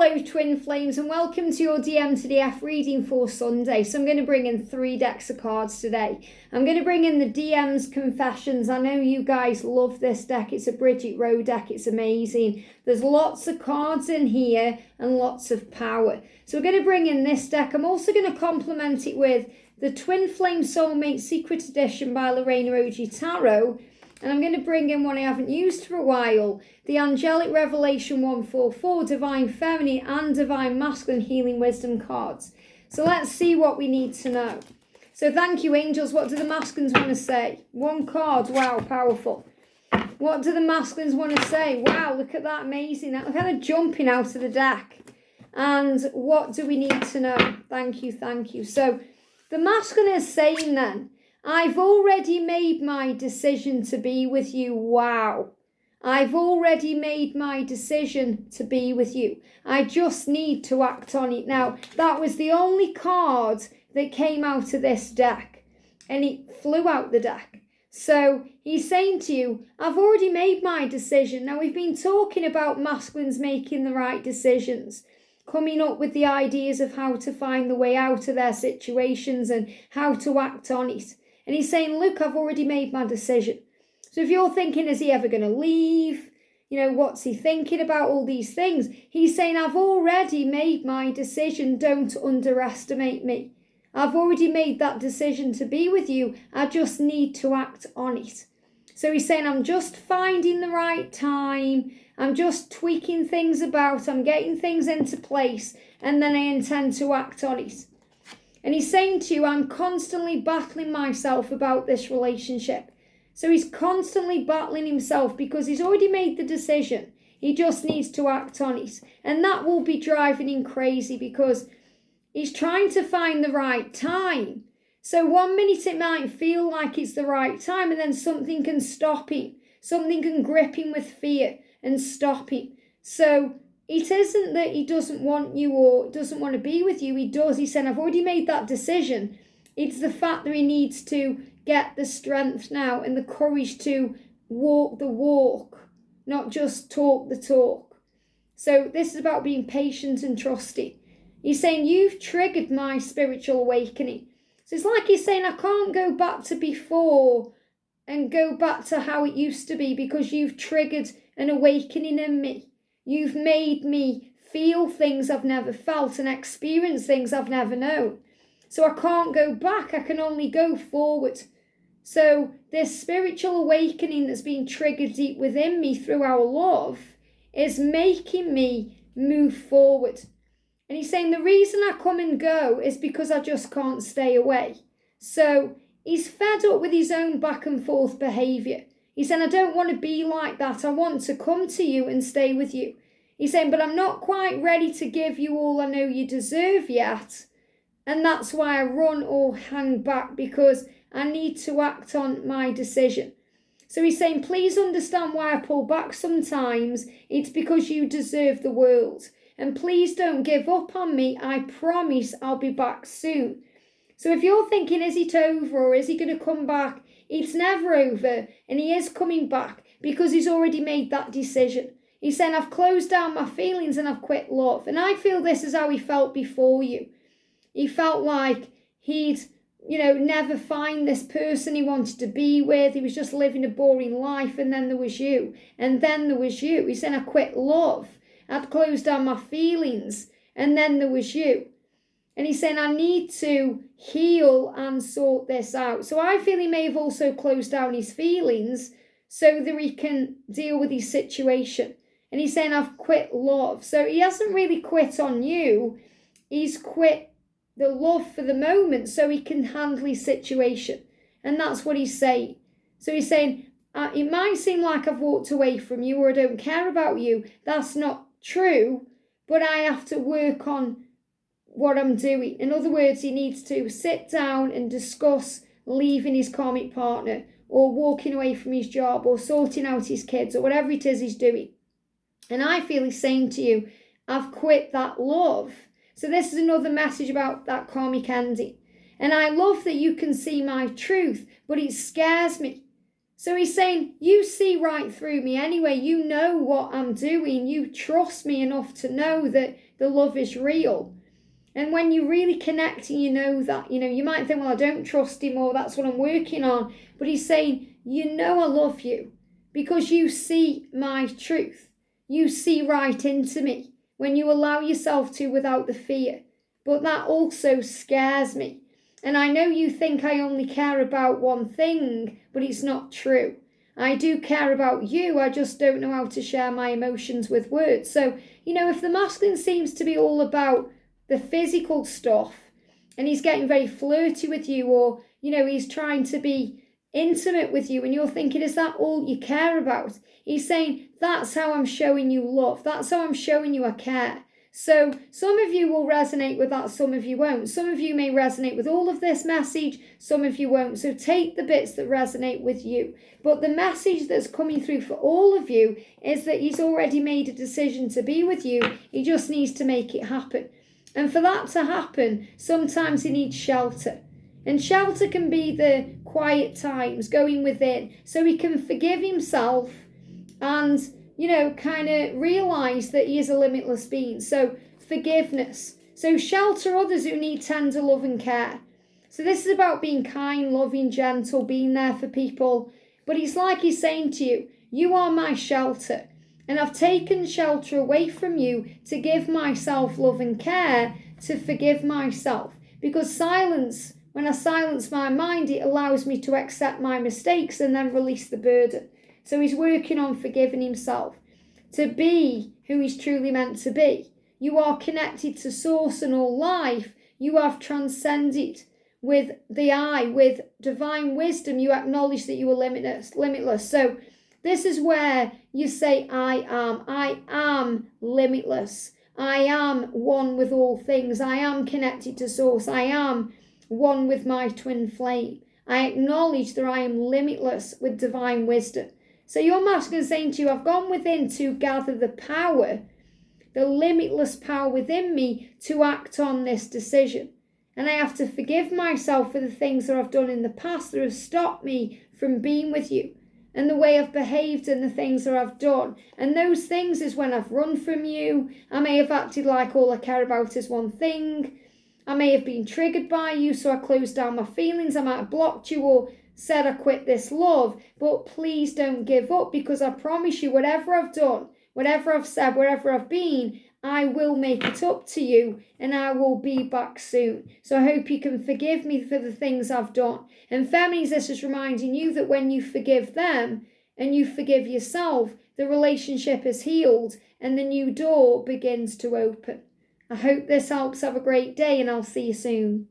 Hello twin flames and welcome to your DM to DF reading for Sunday. So I'm going to bring in 3 decks of cards today. I'm going to bring in the DM's Confessions. I know you guys love this deck. It's a Bridget Rau deck. It's amazing. There's lots of cards in here and lots of power. So we're going to bring in this deck. I'm also going to complement it with the Twin Flame Soulmate Secret Edition by Reina Tarot. And I'm going to bring in one I haven't used for a while, the Angelic Revelation 144, Divine Feminine and Divine Masculine Healing Wisdom cards. So let's see what we need to know. So thank you, angels. What do the masculines want to say? 1 card. Wow, powerful. What do the masculines want to say? Wow, look at that. Amazing. That kind of jumping out of the deck. And what do we need to know? Thank you, thank you. So the masculine is saying then, I've already made my decision to be with you. Wow. I've already made my decision to be with you. I just need to act on it. Now, that was the only card that came out of this deck. And it flew out the deck. So he's saying to you, I've already made my decision. Now, we've been talking about masculines making the right decisions, coming up with the ideas of how to find the way out of their situations and how to act on it. And he's saying, look, I've already made my decision. So if you're thinking, is he ever going to leave? You know, what's he thinking about all these things? He's saying, I've already made my decision. Don't underestimate me. I've already made that decision to be with you. I just need to act on it. So he's saying, I'm just finding the right time. I'm just tweaking things about. I'm getting things into place. And then I intend to act on it. And he's saying to you, I'm constantly battling myself about this relationship. So he's constantly battling himself because he's already made the decision. He just needs to act on it. And that will be driving him crazy because he's trying to find the right time. So 1 minute it might feel like it's the right time and then something can stop him. Something can grip him with fear and stop him. So it isn't that he doesn't want you or doesn't want to be with you. He does. He said, I've already made that decision. It's the fact that he needs to get the strength now and the courage to walk the walk, not just talk the talk. So this is about being patient and trusting. He's saying, you've triggered my spiritual awakening. So it's like he's saying, I can't go back to before and go back to how it used to be because you've triggered an awakening in me. You've made me feel things I've never felt and experience things I've never known. So I can't go back. I can only go forward. So this spiritual awakening that's been triggered deep within me through our love is making me move forward. And he's saying the reason I come and go is because I just can't stay away. So he's fed up with his own back and forth behaviour. He's saying, I don't want to be like that. I want to come to you and stay with you. He's saying, but I'm not quite ready to give you all I know you deserve yet. And that's why I run or hang back because I need to act on my decision. So he's saying, please understand why I pull back sometimes. It's because you deserve the world. And please don't give up on me. I promise I'll be back soon. So if you're thinking, is it over or is he going to come back? It's never over, and he is coming back because he's already made that decision. He's saying, I've closed down my feelings and I've quit love. And I feel this is how he felt before you. He felt like he'd, never find this person he wanted to be with. He was just living a boring life, and then there was you. And then there was you. He's saying, I quit love. I'd closed down my feelings, and then there was you. And he's saying, I need to heal and sort this out. So I feel he may have also closed down his feelings so that he can deal with his situation. And he's saying, I've quit love. So he hasn't really quit on you. He's quit the love for the moment so he can handle his situation. And that's what he's saying. So he's saying, it might seem like I've walked away from you or I don't care about you. That's not true. But I have to work on what I'm doing. In other words, he needs to sit down and discuss leaving his karmic partner or walking away from his job or sorting out his kids or whatever it is he's doing. And I feel he's saying to you, I've quit that love. So this is another message about that karmic ending. And I love that you can see my truth, but it scares me So he's saying, you see right through me anyway. You know what I'm doing. You trust me enough to know that the love is real. And when you really connect and you know that, you might think, well, I don't trust him, or that's what I'm working on. But he's saying, you know I love you because you see my truth. You see right into me when you allow yourself to without the fear. But that also scares me. And I know you think I only care about one thing, but it's not true. I do care about you. I just don't know how to share my emotions with words. So, if the masculine seems to be all about the physical stuff and he's getting very flirty with you, or, he's trying to be intimate with you, and you're thinking, is that all you care about? He's saying, that's how I'm showing you love. That's how I'm showing you I care. So some of you will resonate with that, some of you won't. Some of you may resonate with all of this message, some of you won't. So take the bits that resonate with you. But the message that's coming through for all of you is that he's already made a decision to be with you. He just needs to make it happen. And for that to happen, sometimes he needs shelter. And shelter can be the quiet times, going within, so he can forgive himself and kind of realize that he is a limitless being. So forgiveness. So shelter others who need tender love and care. So this is about being kind, loving, gentle, being there for people. But it's like he's saying to you, you are my shelter. And I've taken shelter away from you to give myself love and care, to forgive myself. Because silence, when I silence my mind, it allows me to accept my mistakes and then release the burden. So he's working on forgiving himself to be who he's truly meant to be. You are connected to source and all life. You have transcended with the I, with divine wisdom. You acknowledge that you are limitless. So this is where you say, I am limitless. I am one with all things. I am connected to source. I am one with my twin flame. I acknowledge that I am limitless with divine wisdom. So your masculine is saying to you, I've gone within to gather the power, the limitless power within me to act on this decision. And I have to forgive myself for the things that I've done in the past that have stopped me from being with you, and the way I've behaved and the things that I've done. And those things is when I've run from you. I may have acted like all I care about is one thing. I may have been triggered by you, so I closed down my feelings. I might have blocked you or said I quit this love. But please don't give up, because I promise you, whatever I've done, whatever I've said, wherever I've been, I will make it up to you, and I will be back soon. So I hope you can forgive me for the things I've done. And feminines, this is reminding you that when you forgive them and you forgive yourself, the relationship is healed and the new door begins to open. I hope this helps. Have a great day, and I'll see you soon.